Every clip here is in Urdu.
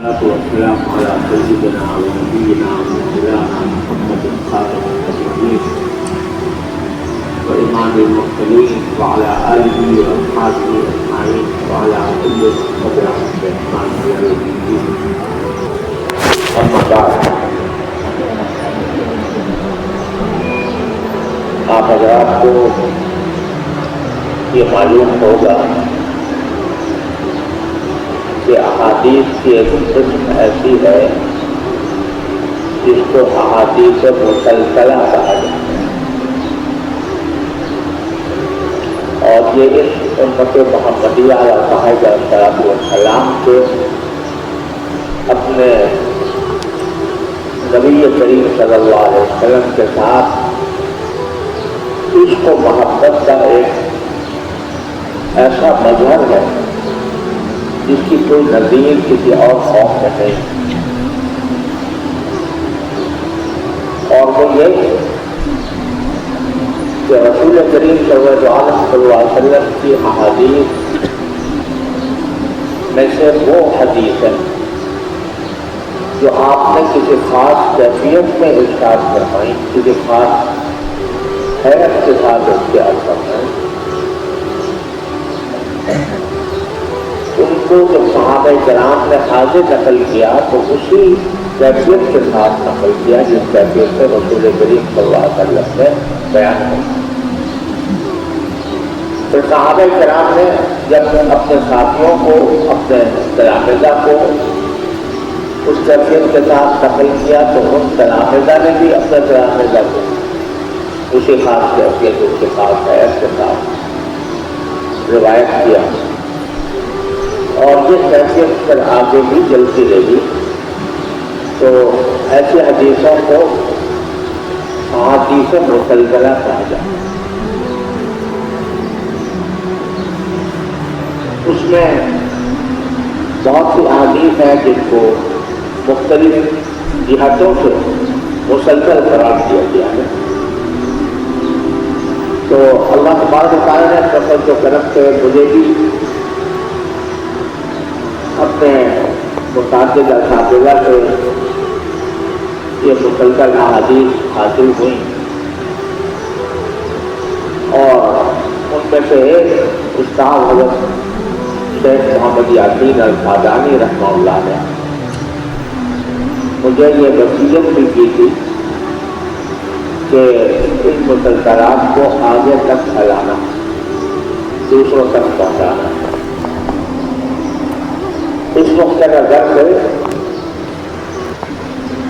والسلام على سيدنا ونبينا ومولانا محمد خاتم النبيين وإمام المرسلين وعلى آله وأصحابه أجمعين وعلى كل من تبعهم بإحسان إلى يوم الدين. أما بعد، آپ حضرات کو یہ معلوم ہوگا کہ احادیث کی ایک قسم ایسی ہے جس کو احادیث مسلسلہ کہا جاتا ہے، اور یہ اس امت محمدیہ علیہ الصلوۃ والسلام کے اپنے نبی کریم صلی اللہ علیہ وسلم کے ساتھ عشق و محبت کا ایک ایسا مظہر ہے جس کی کوئی نظیر کسی اور قوم میں نہیں، اور وہ یہ کہ رسول کریم صلی اللہ علیہ وسلم کی احادیث میں سے وہ حدیث ہے جو آپ نے کسی خاص کیفیت میں ارشاد فرمائی، کسی خاص حیرت کے ساتھ اختیار کرنا ہے، ان کو جب صحابہ کرام نے حاضر نقل کیا تو اسی کیفیت کے ساتھ نقل کیا جس کیفیت سے رسول کریم صلی اللہ علیہ وسلم نے بیان کیا۔ پھر صحابہ کرام نے جب اپنے ساتھیوں کو، اپنے تلامذہ کو اس کیفیت کے ساتھ نقل کیا تو ان تلامذہ نے بھی اپنے تلامذہ کو اسی خاص کیفیت، اس کے خاص حیثیت کے ساتھ روایت کیا، اور یہ کیفیت پر آگے بھی چلتی رہی۔ تو ایسی حدیثوں کو احادیث مسلسلہ کہا جاتا ہے۔ اس میں بہت سی احادیث ہیں جن کو مختلف جہتوں سے مسلسل قرار دیا گیا ہے۔ تو اللہ تبارک و تعالیٰ نے فضل و کرم سے مجھے بھی اپنے متعدد اساتذہ سے یہ مسلسل احادیث حاصل ہوئی، اور ان میں سے ایک استاد حضرت شیخ محمد یاسین الفادانی رحمہ اللہ نے مجھے یہ وصیت بھی کی تھی کہ ان مسلسلات کو آگے تک پھیلانا، دوسروں تک پہنچانا۔ اس نقطۂ نظر سے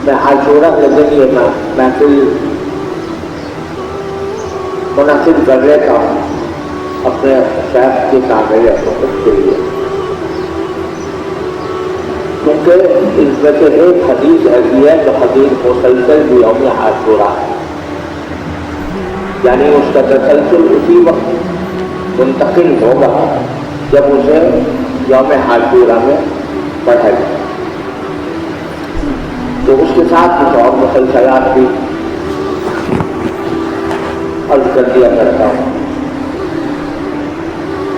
میں عاشورہ کے دن یہ محفل منعقد کر لیتا ہوں اپنے شیخ کی تعمیر حقوق کے لیے، کیونکہ اس میں سے ایک حدیث ایسی ہے جو حدیث مسلسل بھی یوم عاشورہ ہے، یعنی اس کا تسلسل اسی وقت منتقل ہوگا جب اسے یوم عاشورہ میں پڑھا جائے۔ تو اس کے ساتھ کچھ اور مسلسلات بھی عرض کر دیا کرتا ہوں۔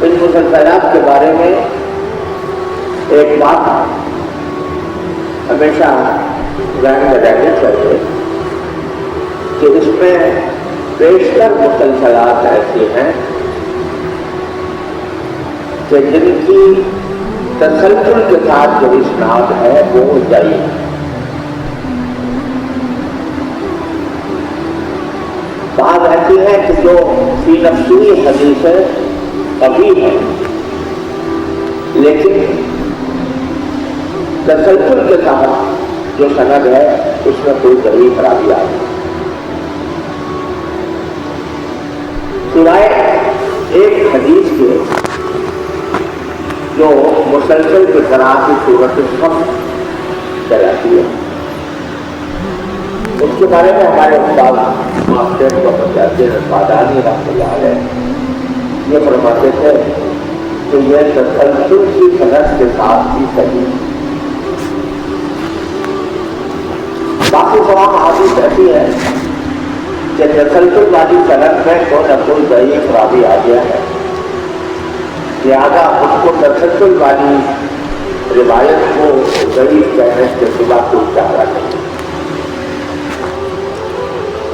ان مسلسلات کے بارے میں ایک بات ہمیشہ ذہن میں رہنی چاہیے کہ اس میں بیشتر مسلسلات ایسی ہیں کہ جن کی تسلسل کے ساتھ جو اسناد ہے وہ ضعیف ہے۔ بعض ایسی ہیں کہ جو فی نفسی حدیثیں قوی ہیں، لیکن تسلسل کے ساتھ جو سند ہے اس میں کوئی ضعیف راوی آ گئی، سوائے ایک حدیث کے جو مسلسل کی طرح کی صورت سب چلاتی ہے۔ اس کے بارے میں ہمارے استاد شیخ محمد یاسین الفادانی رحمۃ اللہ علیہ یہ فرماتے تھے کہ یہ تسلسل کی صنعت کے ساتھ بھی صحیح۔ باقی تمام حدیث ایسی ہے کہ تسلسل والی صنعت میں کوئی نہ کوئی ضعیف راوی آ گیا ہے، لہٰذا اس کو تسلسل والی روایت کو ضعیف کہنے کے سوا کوئی چارہ نہیں۔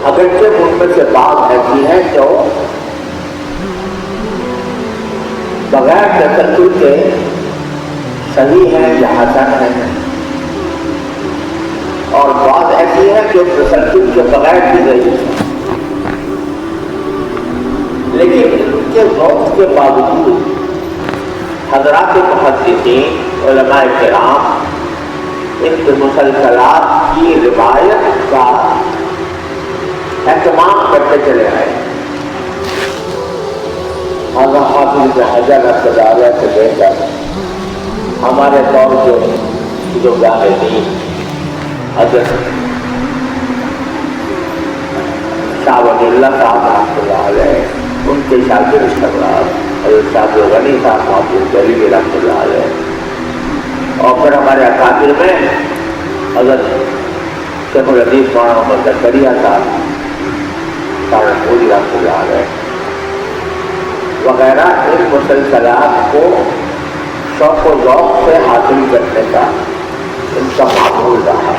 اگرچہ ان میں سے بات ایسی ہے جو بغیر تسلسل کے صحیح ہے یا حسن ہے، اور بات ایسی ہے جو تسلسل کے بغیر بھی ضعیف ہے، لیکن ان کے ذوق کے باوجود حضرات محدثین علماء کرام ان کے مسلسلات کی روایت کا اہتمام کرتے چلے آئے۔ حافظ ابن حجر رحمۃ اللہ علیہ سے لے کر ہمارے دور کے جو جامعین حضرت شاہ ولی اللہ صاحب رحمۃ اللہ علیہ، ان کے شاگرد سرور حضرت شاہ غنی صاحب محمود جلیلی رحمۃ اللہ علیہ، اور پھر ہمارے اکابر میں حضرت شیخ الحدیث مولانا محمد زکریا صاحب سہارنپوری رحمۃ اللہ علیہ وغیرہ، ان مسلسلات کو شوق و ذوق سے حاصل کرنے کا ان کا معمول رہا،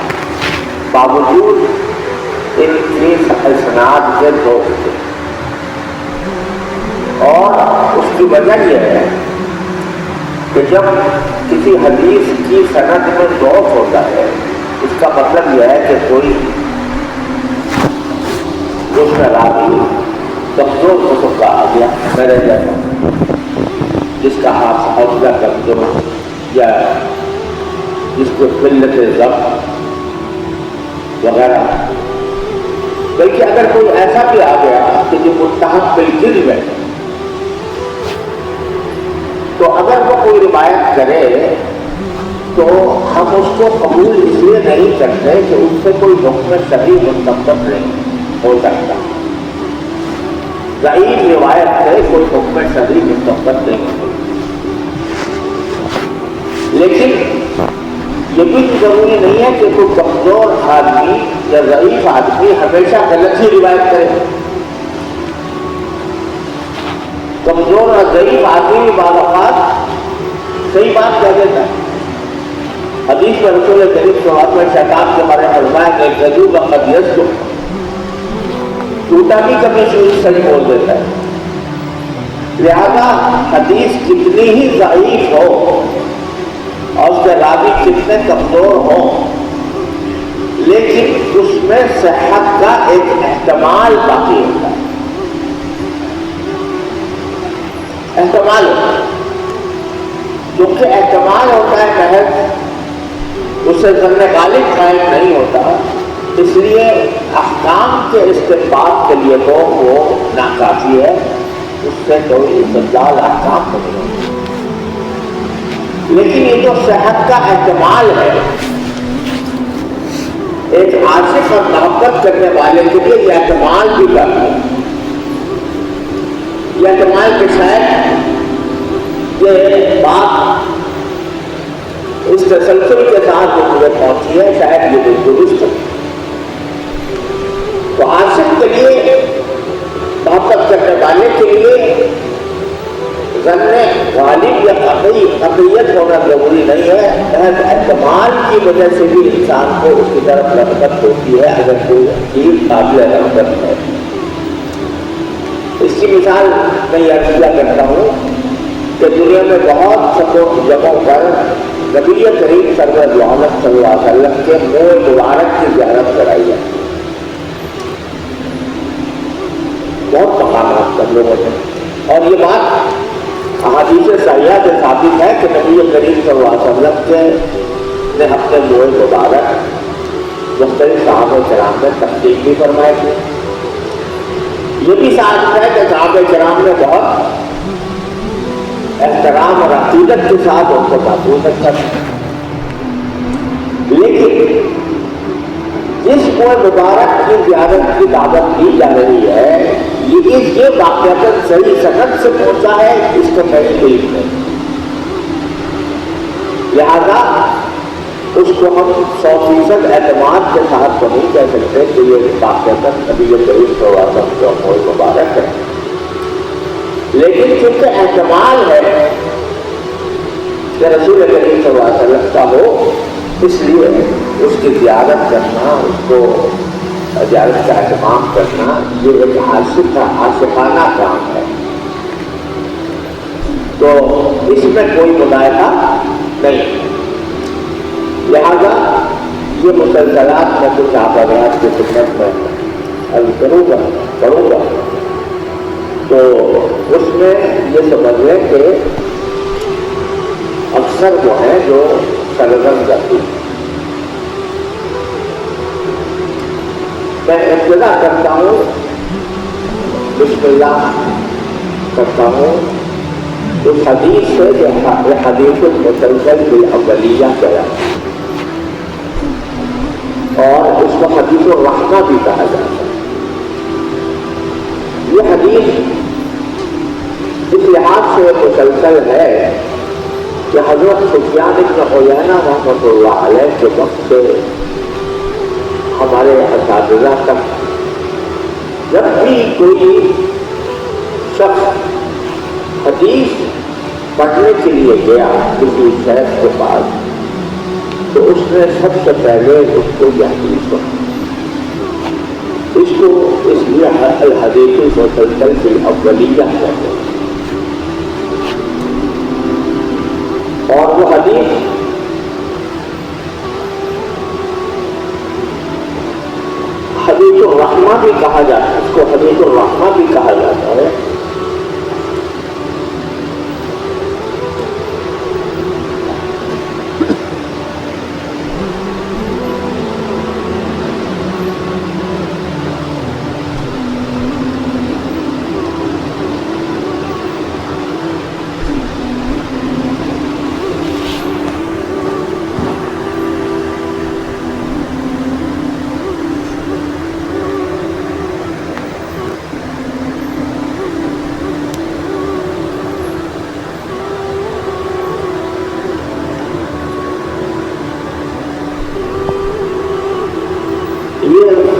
باوجود ان کی اسناد کے ذوق تھے، اور اس کی وجہ یہ ہے کہ جب کسی حدیث کی سند میں ذوق ہوتا ہے، اس کا مطلب یہ ہے کہ کوئی اس میں راوی کمزور قسم کا آ گیا میرے جیسا، جس کا حوصلہ کمزور یا جس کو قلت ضبط وغیرہ، بلکہ اگر کوئی ایسا بھی آ گیا کہ جو متحد بالجرم ہے، تو اگر وہ کوئی روایت کرے تو ہم اس کو قبول اس لیے نہیں کرتے کہ اس سے کوئی حکم صحیح مستقبل نہیں ہو سکتا، ضعیف روایت سے کوئی حکم صحیح مستقبل نہیں ہو سکتا، لیکن یہ بھی ضروری نہیں ہے کہ کوئی کمزور آدمی یا ضعیف آدمی ہمیشہ غلط ہی روایت کرے۔ کمزور اور ضعیف آدمی بعض اوقات صحیح بات کہہ دیتا ہے۔ حدیث میں رسول کریم صلی اللہ علیہ وسلم شیطان کے بارے میں فرمایا کہ الکذوب قد یصدق، جھوٹا بھی کبھی صحیح بول دیتا ہے۔ لہذا حدیث کتنی ہی ضعیف ہو اور اس کے راوی کتنے کمزور ہوں، لیکن اس میں صحت کا ایک احتمال باقی ہوتا ہے، احتمال ہوتا ہے، کیونکہ احتمال ہوتا ہے محض، اس سے ظن غالب قائم نہیں ہوتا، اس لیے احکام کے استنباط کے لیے تو وہ ناکافی ہے، اس سے کوئی استدلال احکام نہیں ہوتا، لیکن یہ جو صحت کا احتمال ہے، ایک عاشق اور محبت کرنے والے کے لیے یہ احتمال بھی کافی ہے، یہ احتمال کے شاید یہ بات اس تسلسل کے ساتھ جو مجھے پہنچی ہے شاید یہ درست ہے۔ تو عاشق کے لیے، محبت کرنے والے کے لیے ظن غالب یا قطعیت ہونا ضروری نہیں ہے، محض احتمال کی وجہ سے بھی انسان کو اس کی طرف رغبت ہوتی ہے اگر کوئی چیز قابل رغبت ہے۔ اس کی مثال میں یہ عرض کرتا ہوں کہ دنیا میں بہت جگہوں پر نبی کریم صلی اللہ علیہ وسلم کے منہ مبارک کی زیارت کرائی ہے، بہت مقامات پر لوگوں نے، اور یہ بات احادیث صحیحہ سے ثابت ہے کہ نبی کریم صلی اللہ علیہ وسلم نے اپنے منہ مبارک مختلف صحابہ کرام میں تحقیق بھی فرمائے تھے۔ یہ بھی ثابت ہے کہ صحابہ کرام نے بہت احترام اور عقیدت کے ساتھ ان کو محفوظ رکھا تھا، لیکن جس منہ مبارک کی زیارت کی دعوت دی جا رہی ہے یہ واقعہ صحیح سند سے پہنچا ہے، اس کو کہیں علم نہیں، لہذا اس کو ہم 100% اعتماد کے ساتھ تو نہیں کہہ سکتے کہ یہ واقعہ نبی کریم صلی اللہ علیہ وسلم کا منہ مبارک ہے، لیکن چونکہ احتمال ہے کہ رسول کریم صلی اللہ علیہ وسلم کا ہو، اس لیے اس کی زیارت کرنا، اس کو زیارت کا اہتمام کرنا، یہ ایک عاشقانہ کام ہے. تو اس میں کوئی مظاہرہ نہیں. لہذا یہ مسلسلات میں کچھ آپ حضرات کی خدمت میں عرض کروں گا تو اس میں یہ سمجھ لیں کہ اکثر جو ہیں جو سرگرم کرتی ہیں. میں ابتدا کرتا ہوں، بسم اللہ کرتا ہوں اس حدیث سے جو حدیث المسلسل بالاولیہ کہا اور اس کو حدیث الرحمہ بھی کہا جاتا ہے. یہ حدیث اس لحاظ سے مسلسل ہے کہ حضرت سفیان بن عیینہ رحمۃ اللہ علیہ کے وقت سے ہمارے اساتذہ تک جب بھی کوئی شخص حدیث پڑھنے کے لیے گیا کسی شیخ کے پاس تو اس نے سب سے پہلے اس کو یہ حدیث پڑھی. اس کو اس لیے الحدیث المسلسل بالاولیہ کہتے ہیں. اور وہ حدیث حدیث الرحمہ بھی کہا جاتا ہے، اس کو حدیث الرحمہ بھی کہا جاتا ہے.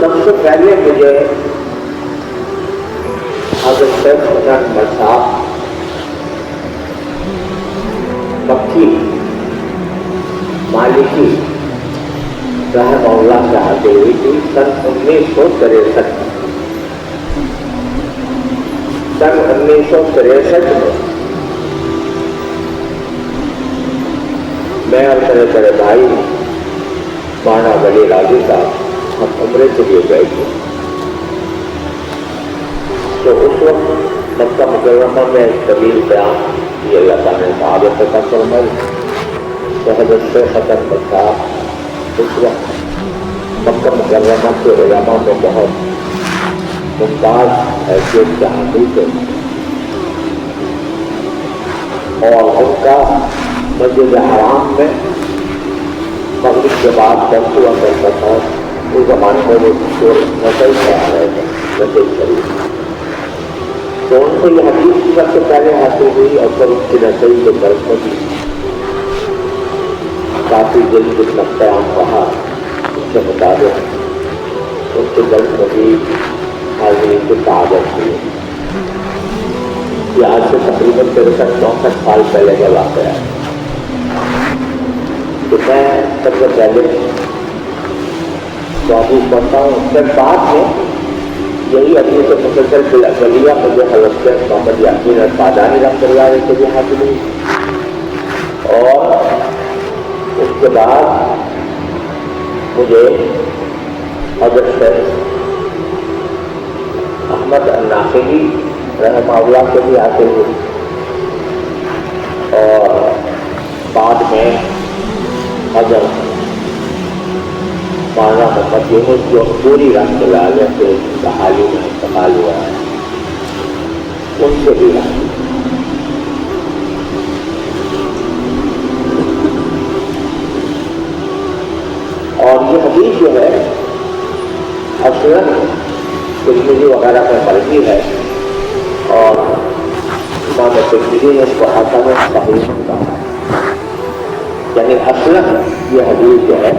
سب سے پہلے مجھے حضرت شیخ حسن صاحب مکی مالکی رحمہ اللہ سے حاصل ہوئی تھی سن 1963 میں اور میرے بھائی مولانا ولی راضی صاحب ہم عمرے کے لیے گئے تھے. تو اس وقت مکہ مکرمہ میں ایک طویل بیان یہ اللہ تعالیٰ نے صحابہ سے فرمائی. تو حضرت شیخ حسن صاحب اس وقت مکہ مکرمہ کے علماء میں بہت ممتاز حیثیت کے حامل تھے اور ان کا مسجد حرام میں مغرب کے بعد درس ہوا کرتا تھا. اس زمانے میں وہ نسل سے آ رہے تھے، نسل شریف. تو ان کو یہ حدیث سب سے پہلے حاصل ہوئی اور پھر ان کی نسل کے درس میں بھی کافی دن جتنا قیام رہا اس کے مطابق ان کے درس میں بھی حاضری کی تعداد ہوئی. یہ آج سے تقریباً 63-64 سال پہلے کا واقعہ ہے. تو میں سب سے پہلے واضح پڑھتا ہوں. پھر بعد میں یہی حدیث مسلسل بالاولیہ مجھے حضرت شیخ محمد یاسین القادانی رحمۃ اللہ علیہ سے بھی حاصل ہوئی اور اس کے بعد مجھے حضرت شیخ احمد الناصری رحمہ اللہ سے بھی حاصل ہوئی اور بعد میں حضرت مولانا محمد یونس جو پوری رحمۃ اللہ علیہ سے بحالی میں انتقال ہوا ہے ان سے بھی حاصل. اور یہ حدیث جو ہے اصلاً ترمذی وغیرہ میں مرضی ہے اور امام ترمذی نے اس کو حسن صحیح کہا. یعنی اصلاً یہ حدیث جو ہے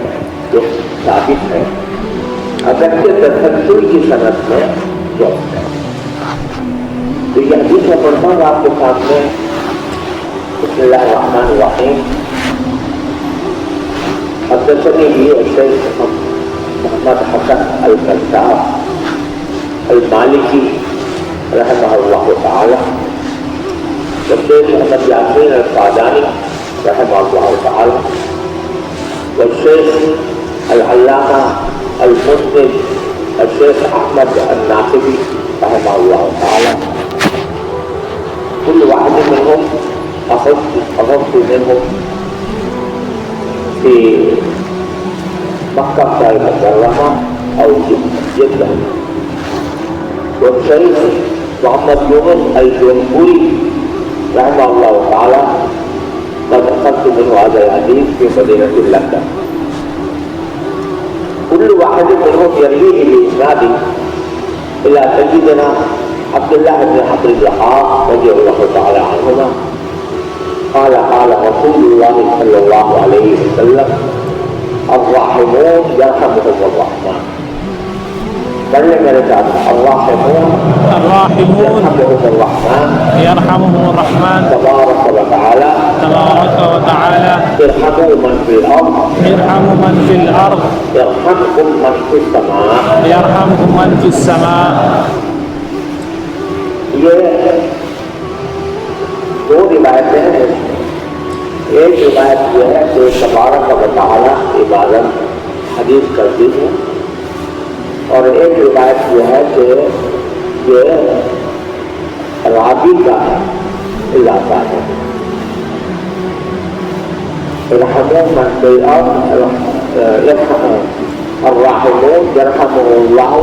جو ثابت ہے اگرچہ تسلسل کی صنعت میں جو ہے. تو یہ حدیث میں پڑھتا ہوں آپ کے سامنے. بسم اللہ الرحمن الرحیم. حدثني به الشيخ محمد حسن الكذاب المالكي رحمه الله تعالى والشيخ محمد ياسين القاداني رحمه الله تعالى والشيخ العلامة المسند الشيخ أحمد الناقبي رحمه الله تعالى. كل واحد منهم أخذت منهم في مكة المكرمة أو جدة. والشيخ محمد يونس الجنبوري رحمه الله تعالى قد أخذت منه هذا الحديث في مدينة لندن. كل واحد منهم يرويه بإسناده إلى سيدنا عبد الله بن عمرو بن العاص رضي الله تعالى عنهما قال قال رسول الله صلى الله عليه وسلم الراحمون يرحمهم الرحمن. بلغ رسالة الراحمون يرحمهم الرحمن تبارك وتعالى ارحموا من في الأرض يرحمكم من في السماء. یہ دو روایتیں ہیں. ایک روایت یہ ہے کہ تبارک و تعالی عبادت حدیث کرتی ہے اور ایک روایت یہ ہے کہ یہ راوی کا علاقہ ہے. ارحموا من في الأرض الراحمون يرحمهم الله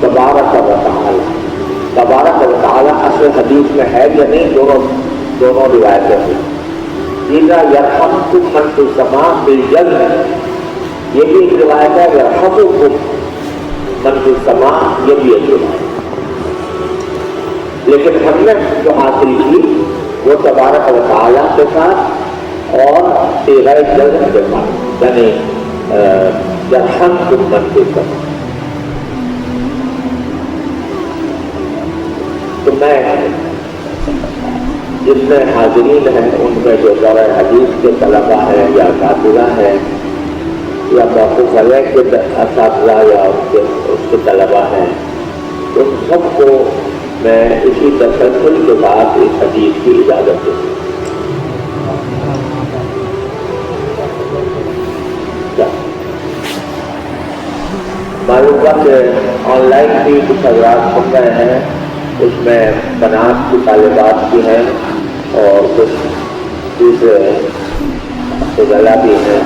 تبارک و تعالی. تبارک و تعالی اصل حدیث میں ہے یا نہیں؟ دونوں روایتیں ہیں. یرحمکم من فی السماء بالجلد یہ بھی ایک روایت ہے. یرحمکم من فی السماء یہ بھی ایک روایت. لیکن ہم نے جو حاصل کی وہ تبارک و تعالی کے ساتھ اور صیغہ جلد کے ساتھ، یعنی یرحمکم من فی السماء. تو میں جتنے حاضرین ہیں ان میں جو دورہ حدیث کے طلبہ ہیں یا اساتذہ ہیں یا موقف علیہ کے اساتذہ یا اس کے طلبہ ہیں، ان سب کو میں اسی تسلسل کے بعد اس حدیث کی اجازت دوں. معلوم ہوا کہ آن لائن بھی کچھ حضرات سن رہے ہیں. اس میں بنات کی طالبات بھی ہیں اور کچھ دوسرے فضلہ بھی ہیں.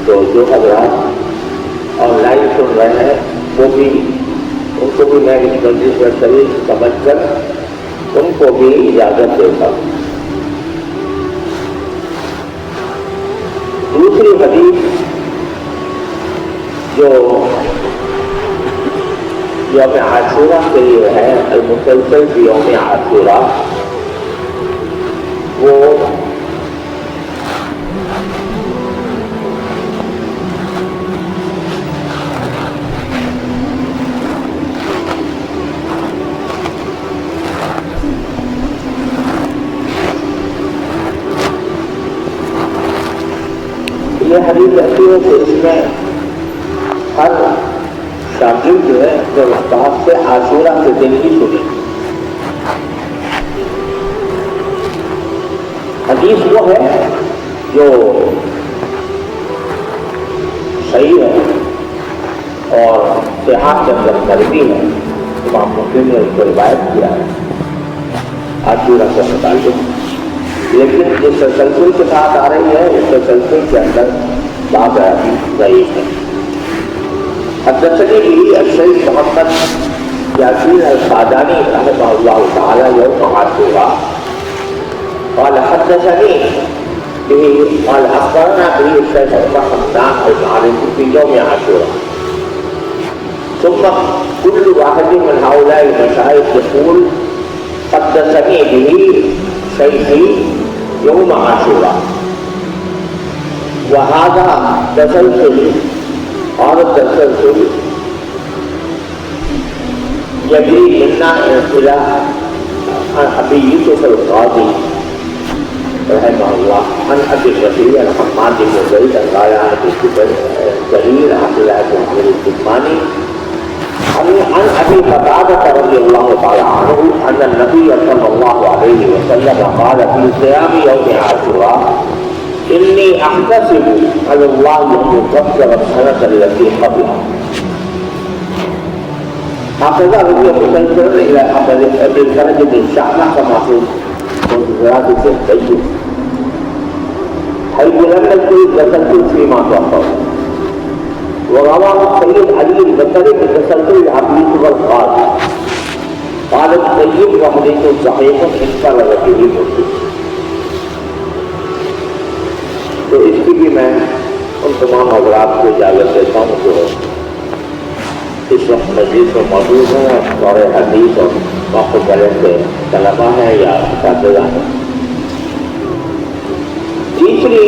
تو جو حضرات آن لائن سن رہے ہیں وہ بھی ان کو بھی میں اس مجلس میں شریک سمجھ کر ان کو بھی اجازت دیتا ہوں. دوسری حدیث جو یوم عاشورہ کے لیے ہے، المسلسل کی یوم عاشورہ، وہ یہ حدیث ایسی ہے کہ اس میں ہر شاگرد جو ہے اپنے استاد سے عاشورہ کے دن ہی سنی. حدیث وہ ہے جو صحیح ہے اور صحت کے اندر مروی ہے. امام مسلم نے اس کو روایت کیا ہے عاشورہ کے متعلق، لیکن جس تسلسل کے ساتھ آ رہی ہے اس تسلسل کے اندر بات حدیث ضعیف ہے. حدثني به الشيخ محمد ياسين القاداني رحمه الله تعالى يوم عاشوراء قال حدثني به قال اخبرنا به الشيخ محمد المعرفي في يوم عاشوراء. ثم كل واحد من هؤلاء المشايخ يقول حدثني به شيخي يوم عاشوراء. وهذا تسلسل اور التسلسل يجري منا إلى أبي يوسف القاضي رحمه الله عن أبي الربيع الحماد بن زيد قال عن أبي جرير عبد الله بن عمرو الجماني عن أبي قتادة رضي الله تعالى عنه أن النبي صلى الله عليه وسلم قال في صيام يوم عاشوراء إني أحتسب على الله أن يكفر السنة التي قبلها. هكذا روي مسلسل إلى أبي الفرج بن شعبة كما في منذرات الطيب حيث لم نذكر التسلسل فيما تأخر. ورواه السيد علي البصري بالتسلسل الحديث والقاضي قال الطيب وحديث صحيح انفرد به مسلم. تو اس کی بھی میں ان تمام حضرات کو اجازت دیتا ہوں جو اس وقت مجلس میں موجود ہیں اور حدیث اور موقع کرنے سے طلبا ہیں یا اساتذہ ہیں. تیسری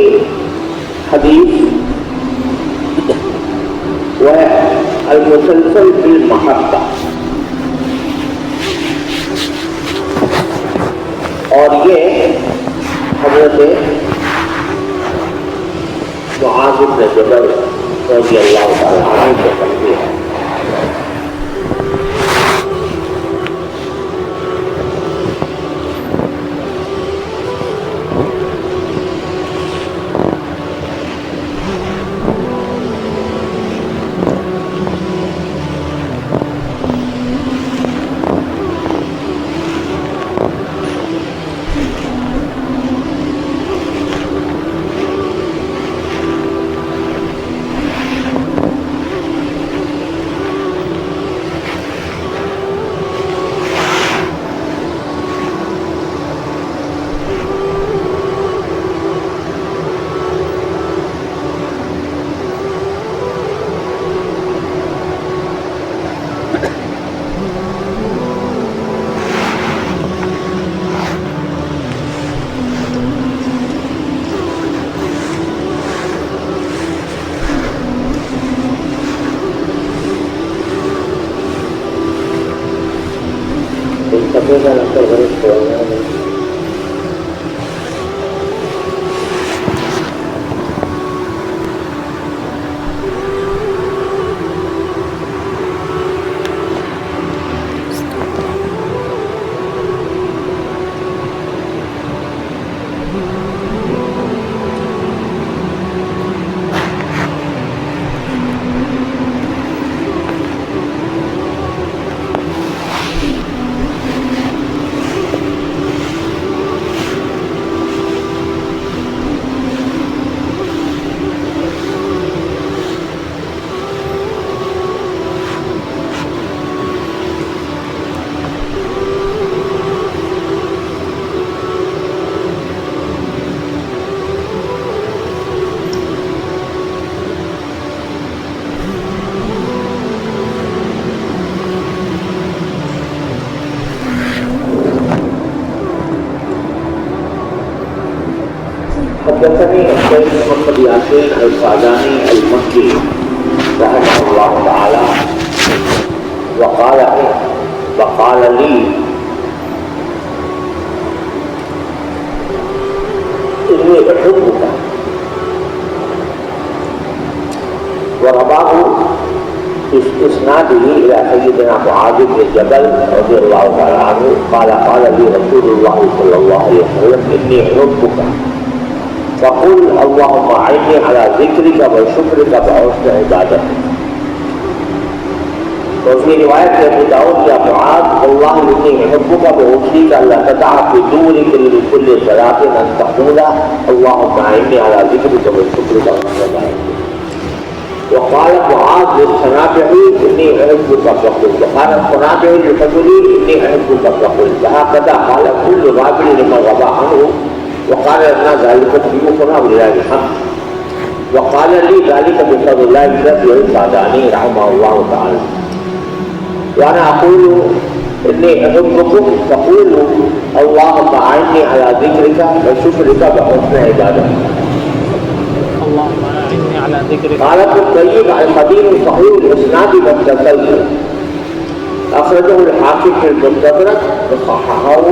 حدیث وہ ہے المسلسل بالمحبہ، اور یہ حضرت معاذ بن جبل رضی اللہ تعالیٰ عنہ سے بنتی ہے. حدثني الشيخ محمد ياسين الفاداني المكي رحمه الله تعالى وقال لي إني أحبك، ورباه إسناده إلى سيدنا معاذ بن جبل رضي الله تعالى عنه قال لي رسول الله صلى الله عليه وسلم إني أحبك فقل اللهم أعني على ذكرك وشكرك وحسن عبادتك. وفي رواية أبي داود يا معاذ والله إني أحبك وأوصيك ألا تدع في دورك لكل صلاة أن تقول اللهم أعني على ذكرك وشكرك وحسن عبادتك. وقال معاذ للصنابحي إني أحبك فقل، وقال الصنابحي للفضلي إني أحبك فقل، وهكذا قال كل رابع لمن غضى عنه. وقال لنا ذلك ضيوفنا ولله الحمد. وقال لي ذلك بفضل الله الذي الفاداني رحمه الله تعالى. وانا اقول اني احبكم فقولوا اللهم اعني على ذكرك وشكرك وحسن عبادتك. اللهم اعني على ذكرك. قال ابن القيم الحديث صحيح الاسناد والتسلسل اخرجه الحاكم في المستدرك وصححه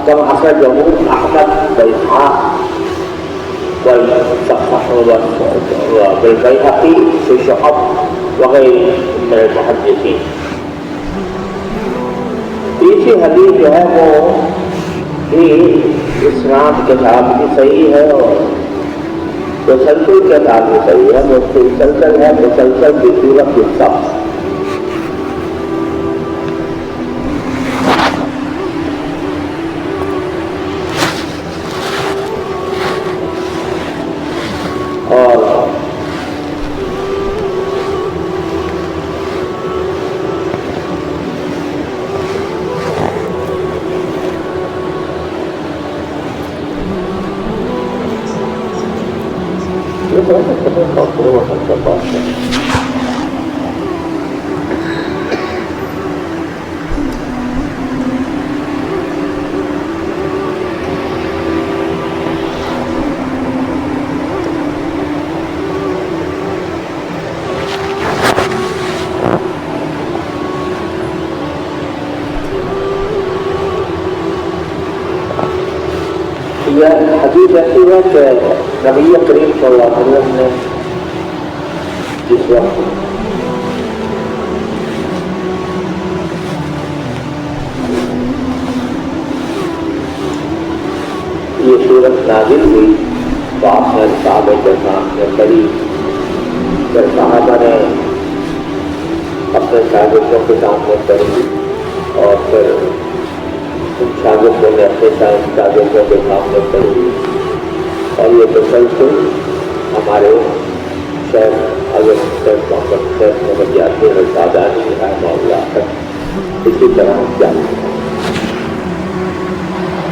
كما أخرجه أحمد وإسحاق والبيهقي في شعب وغير من المحدثين. تیسری حدیث جو ہے وہ بھی اسناد کے ساتھ بھی صحیح ہے اور تسلسل کے ساتھ بھی صحیح ہے. مسلسل ہے، مسلسل کی صورت کی سب. اور حدیث ایسی ہے کہ نبی کریم صلی اللہ علیہ وسلم نے جس وقت یہ صورت نازل ہوئی تو آپ نے صحابہ کے سامنے پڑھی. پھر صحابہ نے اپنے شاگردوں کے سامنے پڑھی اور پھر ان شاگردوں نے اپنے شاگردوں کے سامنے پڑھی. اور یہ تسلسل ہمارے شیخ حضرت شیخ محمد شیخ محمد یاسین القادانی رحمہ اللہ تک اسی طرح جاری ہے.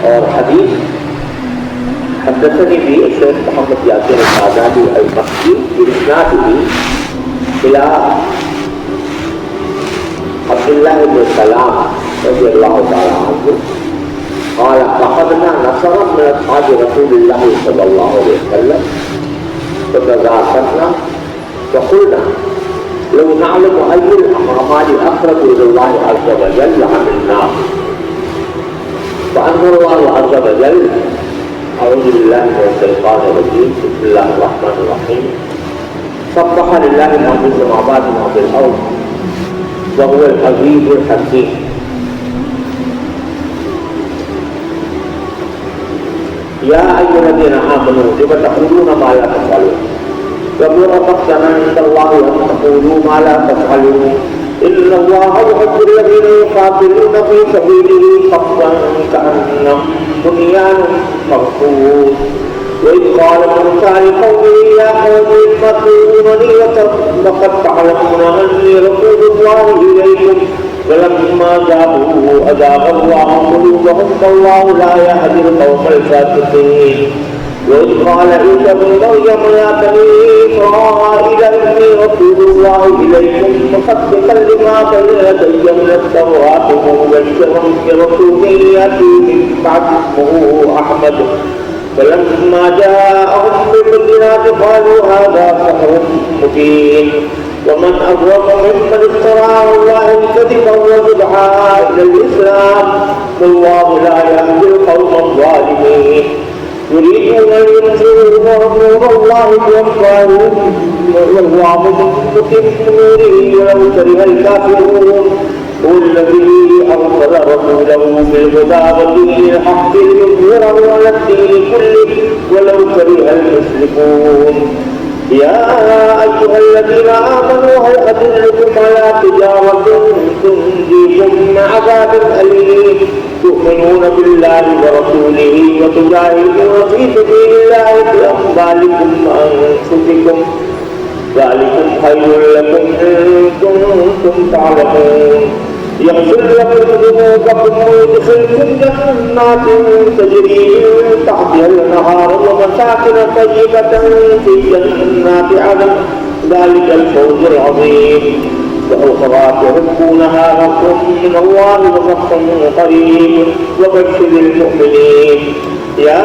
اور حدیث حدثني بھی شیخ محمد یاسین القادانی المکی بإسناد بھی إلى عبد الله بن سلام رضي الله تعالى عنه قال أخذنا نصرا من أصحاب رسول الله صلى الله عليه وسلم فتذاكرنا وقلنا لو نعلم أي الأعمال أقرب إلى الله عز وجل عملناه. فأنزل الله عز وجل أعوذ بالله من الشيطان الرجيم بسم الله الرحمن الرحيم سبح لله ما في السماوات وما في الأرض وهو العزيز الحكيم. يا أيها الذين آمنوا لم تقولون ما لا تفعلون كبر مقتا عند الله أن تقولوا ما لا تفعلون إن الله يحب الذين يقاتلون في سبيله صفا كأنهم بنيان مرصوص. وإذ قال موسى لقومه يا قوم لم تؤذونني وقد تعلمون أني رسول الله إليكم فلما جاءوا أزاغ الله قلوبهم والله لا يهدي القوم الفاسقين. وإذ قال عيسى ابن مريم يا بني إسرائيل إني رسول الله إليكم مصدقا لما بين يدي من التوراة ومبشرا برسول يأتي من بعد اسمه أحمد. فلما جاءهم بالبينات قالوا هذا سحر مبين. ومن أظلم ممن افترى على الله كذبا ودعا إلى الإسلام والله لا يهدي القوم الظالمين. يريدون أن يطفئوا نور الله بأفواههم والله متم نوره ولو كره الكافرون. هو الذي أرسل رسوله بالهدى ودين الحق ليظهره على الدين كله ولو كره المشركون. يا أيها الذين آمنوا هل أدلكم على تجارة تنجيكم من عذاب أليم تؤمنون بالله ورسوله وتجاهدون في سبيل الله بأموالكم وأنفسكم ذلكم خير لكم إن كنتم تعلمون. يغفر لكم ذنوبكم ويدخلكم جنات تجري من تحتها الأنهار ومساكن طيبة في جنات عدن ذلك الفوز العظيم. وأخرى تحبونها نصر من الله وفتح قريب وبشر المؤمنين. يا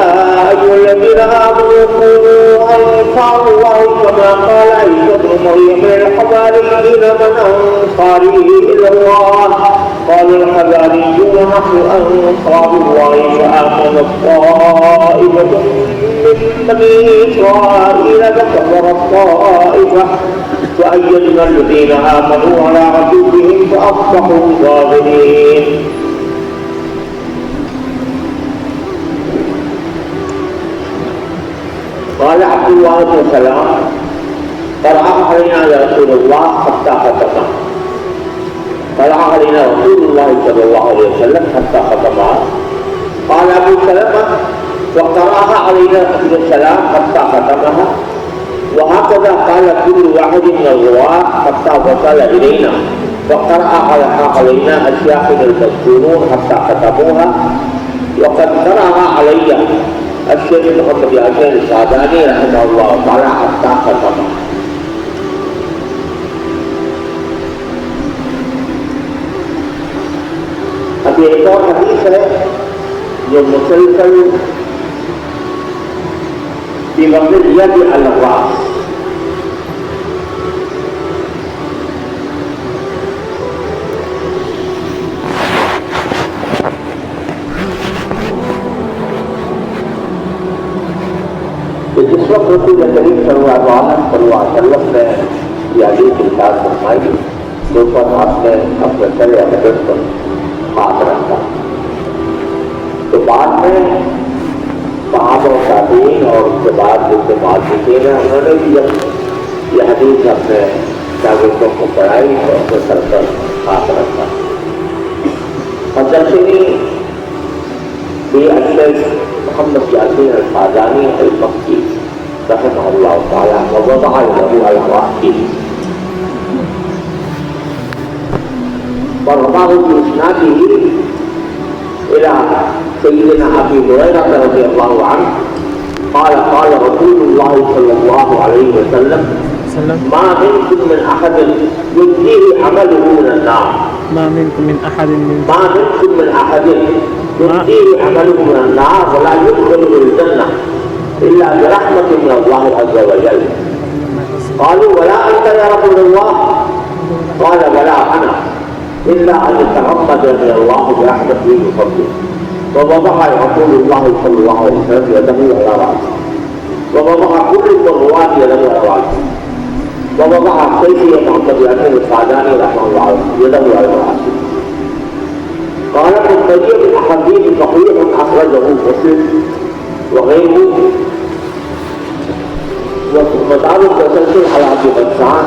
أيها الذين آمنوا كونوا أنصار الله كما قال عيسى ابن مريم للحواريين من أنصاري إلى الله قال الحواريون نحن أنصار الله فآمنت طائفة من بني إسرائيل فكفرت طائفة فأيدنا الذين آمنوا على عدوهم فأصبحوا ظاهرين. قال عبد الله بن سلام قرأ علينا يا رسول الله حتى ختمه. قرأ علينا رسول الله صلى الله عليه وسلم حتى ختمه. قال أبو سلمة وقرأها علينا ابن السلام حتى ختمها. وهكذا قال كل واحد من الرواة حتى وصل إلينا وقرأ علينا الشياخين المذكورون حتى ختموها. وقد قرأها علي الشيخ محمد ياسين السعداني رحمه الله تعالى حتى ختمها. اب یہ ایک اور حدیث ہے جو مسلسل بوقت ید الراس، جس وقت رسول کریم صلی اللہ علیہ وسلم نے یہ حدیث ارشاد فرمائی تو پر آپ نے اپنے سر اقدس پر ہاتھ رکھا، تو بعد میں صحابہ و تابعین اور اس کے بعد جن کے محدثین ہیں انہوں نے بھی جب یہ حدیث اپنے شاگردوں کو پڑھائی اور اپنے سر پر ہاتھ رکھا. حدثني بالشيخ محمد ياسين السعداني المكي رحمه الله تعالى ووضع له على رأسه ورفعه بإسناده إلى سيدنا أبي هريرة رضي الله عنه قال قال رسول الله صلى الله عليه وسلم ما منكم من أحد يؤتيه عمله من النار ما منكم من أحد يؤتيه عمله من النار ولا يدخله الجنة إلا برحمة من الله عز وجل. قالوا ولا أنت يا رسول الله؟ قال ولا أنا إلا أن يتغمد من الله برحمته وفضله. ووضع رسول الله صلى الله عليه وسلم يده على رأسه، ووضع كل الرواة يده على رأسه، ووضع سيدي محمد ياسين السعداني رحمه الله يده على رأسه. قال ابن كثير الحديث صحيح أخرجه مسلم وغيره. ومدار التسلسل على أبي غسان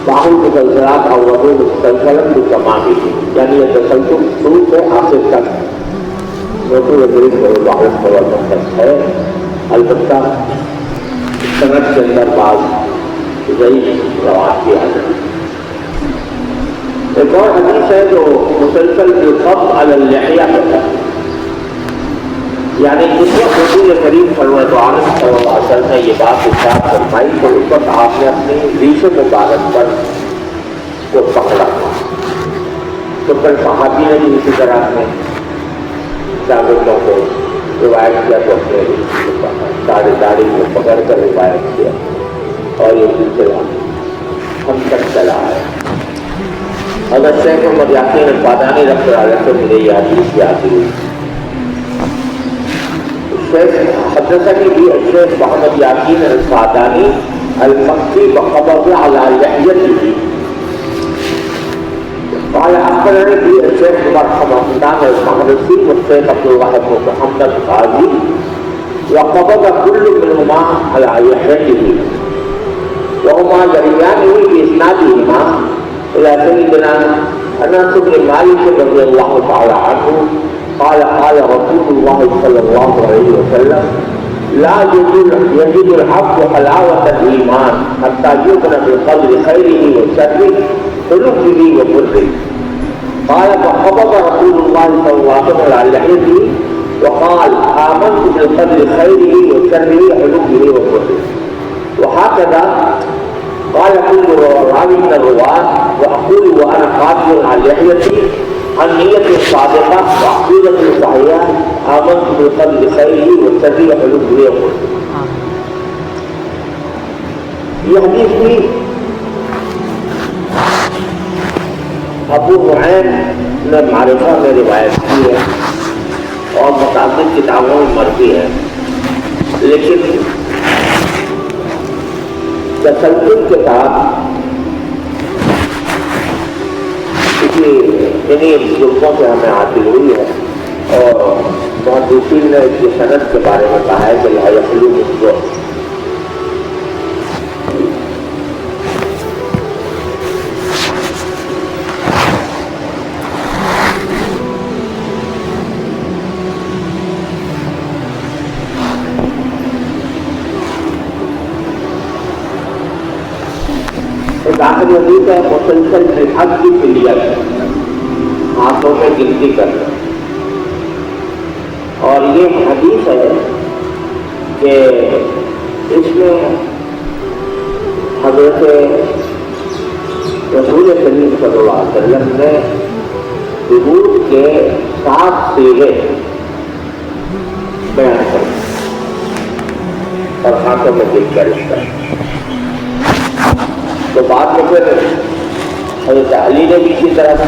بعض المسلسلات أو رسول مسلسلا بتمامه، يعني التسلسل شروع سے آخر تک رسول کریم صلی اللہ علیہ وسلم تک ہے. البتہ سند کے اندر بعض ضعیف روایات کی حاضر. ایک اور حدیث ہے جو مسلسل بالقبض علی اللحیہ ہے، یعنی جس وقت رسول کریم صلی اللہ علیہ وسلم نے یہ بات ارشاد فرمائی تو اس وقت آپ نے اپنی ریش مبارک پر کو پکڑا تھا. تو پھر صحابی نے بھی اسی طرح اپنے شاگردوں کو روایت کیا تو اپنے سارے داڑھی کو پکڑ کر روایت کیا اور یہ سلسلہ ہم تک چلا ہے. اگر شیخ محمد یاسین السعدانی رحمۃ اللہ علیہ سے مجھے یہ حدیث یاد ہوئی. حدثني به الشيخ محمد ياسين السعداني المكي وقبض على لحيته. قال أخبرني به الشيخ مرحمة حمدان المغربي والشيخ عبد الواحد بن محمد الغازي وقبض كل منهما على لحيته وهما جريان بإسنادهما إلى سيدنا أنس بن مالك رضي الله تعالى عنه قال قال رسول الله صلى الله عليه وسلم لا يجد العبد حلاوة الإيمان حتى يؤمن بالقدر خيره وشره حلوه وبره. قال فقبض رسول الله صلى الله عليه وسلم على لحيته وقال آمنت بالقدر خيره وشره حلوه وبره. وهكذا قال كل راوي من الرواة وأقول وأنا قادر على لحيتي النية الصادقة وعقيدة صحيحة آمنت بالقدر خيره وشره حلوه وبره. یہ حدیث بھی ابو نعیم نے معرفہ میں روایت کی ہے اور متعدد کتابوں میں مرفوع ہے، لیکن تسلسل کے ساتھ انہیں بزرگوں سے ہمیں حاصل ہوئی ہے، اور محدثین نے اس کی صنعت کے بارے میں کہا ہے کہ لا یخلو من ضعف۔ آخری حدیث ہے مسلسل بالحق کی فلیت، ہاتھوں میں گنتی کرنا، اور یہ حدیث ہے کہ اس میں حضرت رسول کریم صلی اللہ علیہ وسلم نے درود کے 7 صیغے بیان کرے اور ہاتھوں میں گن کر رکھا ہے۔ تو بعد میں پھر حضرت علی نے بھی اسی طرح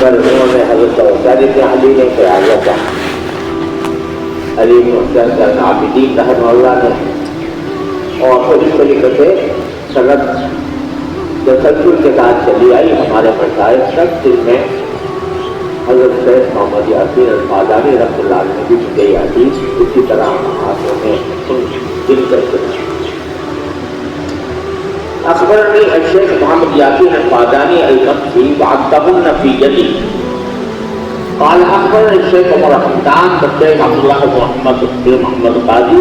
پر انہوں نے حضرت علی نے کیا تھا، علی بن عابدین رحمہ اللہ نے، اور پھر اس طریقے سے سند تسلسل کے ساتھ چلی آئی ہمارے مشائخ تک، جن میں حضرت سید محمد یاسین الفادانی رحمۃ اللہ علیہ نے بھی گئی حدیث اسی طرح ہاتھوں میں گن کر اخبرني الشيخ محمد ياسين الفاداني المكي وعدهن في يدي قال اخبرني الشيخ عمر حمدان والشيخ عبد الله بن محمد قاضي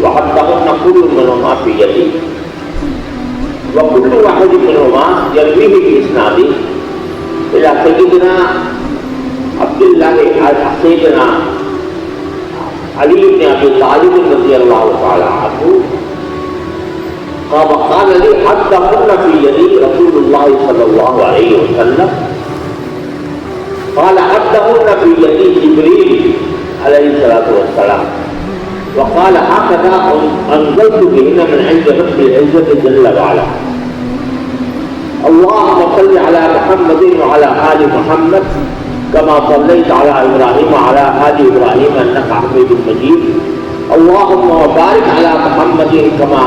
وعدهن كل منهما في يدي وكل واحد منهما يرويه باسناده الى سيدنا عبد الله سيدنا علي بن ابي طالب رضي الله تعالى عنه قال لي حدهن في يدي رسول الله صلى الله عليه وسلم، قال حدهن في يدي جبريل عليه الصلاة والسلام، وقال هكذا أنزلت بهن من عند رب العزة جل وعلا، اللهم صل على محمد وعلى آل محمد كما صليت على إبراهيم وعلى آل إبراهيم إنك حميد مجيد، اللهم بارك على محمد كما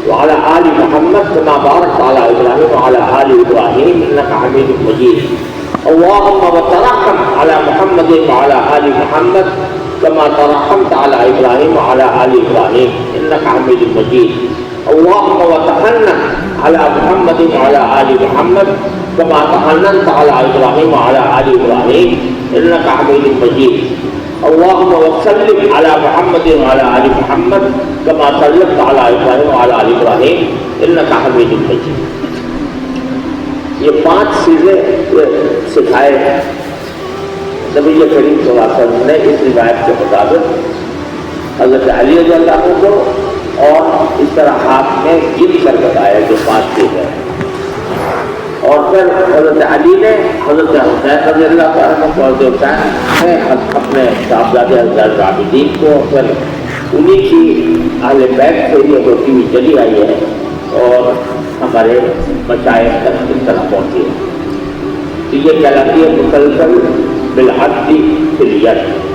وعلى آل محمد كما باركت على إبراهيم وعلى آل إبراهيم إنك حميد مجيد، اللهم وترحم على محمد وعلى آل محمد كما ترحمت على إبراهيم وعلى آل إبراهيم إنك حميد مجيد، اللهم وتحنن على محمد وعلى آل محمد كما تحننت على إبراهيم وعلى آل إبراهيم إنك حميد مجيد، اللهم وسلم على محمد وعلى آل محمد كما سلمت على إبراهيم وعلى آل إبراهيم إنك حميد مجيد۔ یہ 5 چیزیں سکھائے نبی کریم صلی اللہ علیہ وسلم نے اس روایت کے مطابق حضرت علی رضی اللہ عنہ کو، اور اس طرح ہاتھ میں گن کر بتایا جو 5 چیزیں، اور پھر حضرت علی نے حضرت حسین رضی اللہ عنہ کو، حضرت حسین نے اپنے صاحبزادے حضرت عابدین کو، پھر انہی کی اہل بیت سے یہ ہوتی ہوئی چلی آئی ہے اور ہمارے مشائخ تک اس طرح پہنچی ہے۔ تو یہ کہلاتی ہے مسلسل بالحق کی فلیت۔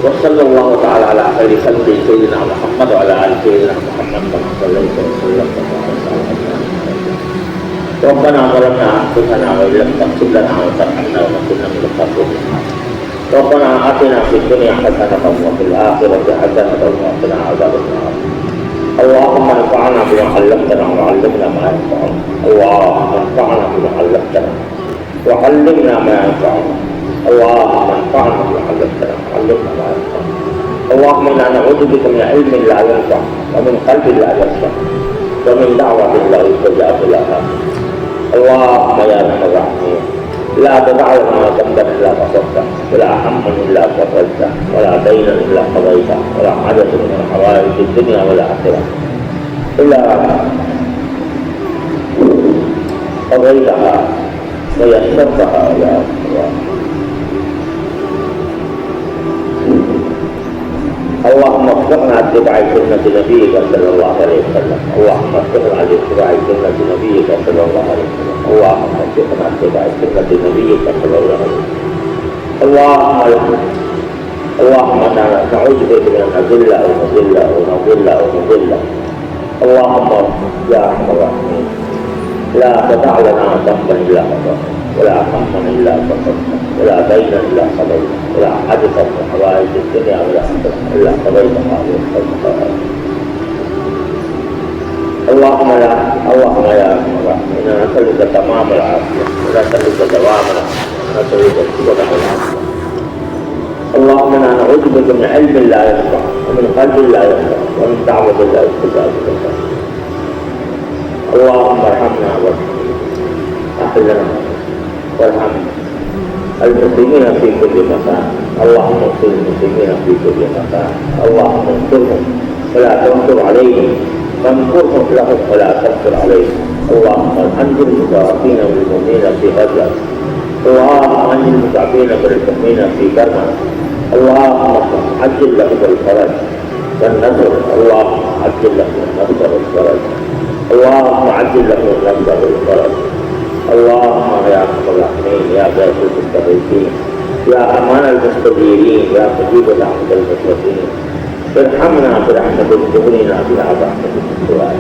وصلی اللہ تعالی علی خیر خلق سیدنا محمد وعلی آل سیدنا محمد كما صليت وسلمت وباركت على محمد۔ ربنا ظلمنا انفسنا وان لم تغفر لنا وترحمنا لنكونن من الخاسرين، ربنا آتنا في الدنيا حسنة وفي الآخرة حسنة وقنا عذاب النار، اللهم انفعنا بما علمتنا وعلمنا ما ينفعنا، اللهم انفعنا بما علمتنا وعلمنا ما ينفعنا، اللهم انفعنا بما علمتنا وعلمنا ما ينفعنا، اللهم انا نعوذ بك من علم لا ينفع ومن قلب لا يخشع ومن دعوة لا يستجاب لها، اللهم يا ارحم الراحمين لا تدع لنا ذنبا الا غفرته ولا هما الا فرجته ولا دينا الا قضيته ولا حاجة من حوائج الدنيا والاخرة الا قضيتها ويسرتها يا الله، اللهم وفقنا لاتباع سنة نبيك صلى الله عليه وسلم. اللهم وفقنا لاتباع سنة نبيك صلى الله عليه وسلم. اللهم وفقنا لاتباع سنة نبيك صلى الله عليه وسلم. اللهم نعوذ بك من أن نضل أو نضل أو نضل أو نضل. اللهم يا أرحم الراحمين لا تدع لنا ذنبا إلا غفرته، ولا هما إلا فرجته، ولا دينا إلا قضيته، ولا حاجة من حوائج الدنيا والآخرة إلا قضيتها ويسرتها. اللهم يا أرحم الراحمين إنا نسألك تمام العافية، ونسألك دوام العافية، ونسألك الصبر والعافية. اللهم انا نعوذ بك من علم لا ينفع، ومن قلب لا ينفع، ومن دعوة لا يستجاب لها. اللهم ارحمنا واحفظنا وارحم المسلمين في كل مكان. اللهم انصر المسلمين في كل مكان. اللهم انصرهم ولا تنصر عليهم، وانصرهم لهم ولا تنصر عليهم. اللهم انزل المستضعفين والمؤمنين في غزة. اللهم انزل المستضعفين والمؤمنين في برما. اللهم عجل لهم الفرج والنصر. اللهم عجل لهم النصر والفرج. اللهم عجل لهم النصر والفرج. اللهم يا ارحم الراحمين يا غيث المستغيثين يا امان المستجيرين يا مجيب دعوة المسلمين ارحمنا برحمتك تغنينا بها برحمتك السؤال.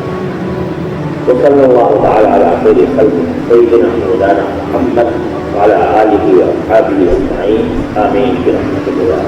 وصلى الله تعالى على خير خلقه سيدنا مولانا محمد وعلى آله وأصحابه أجمعين آمين برحمة الله.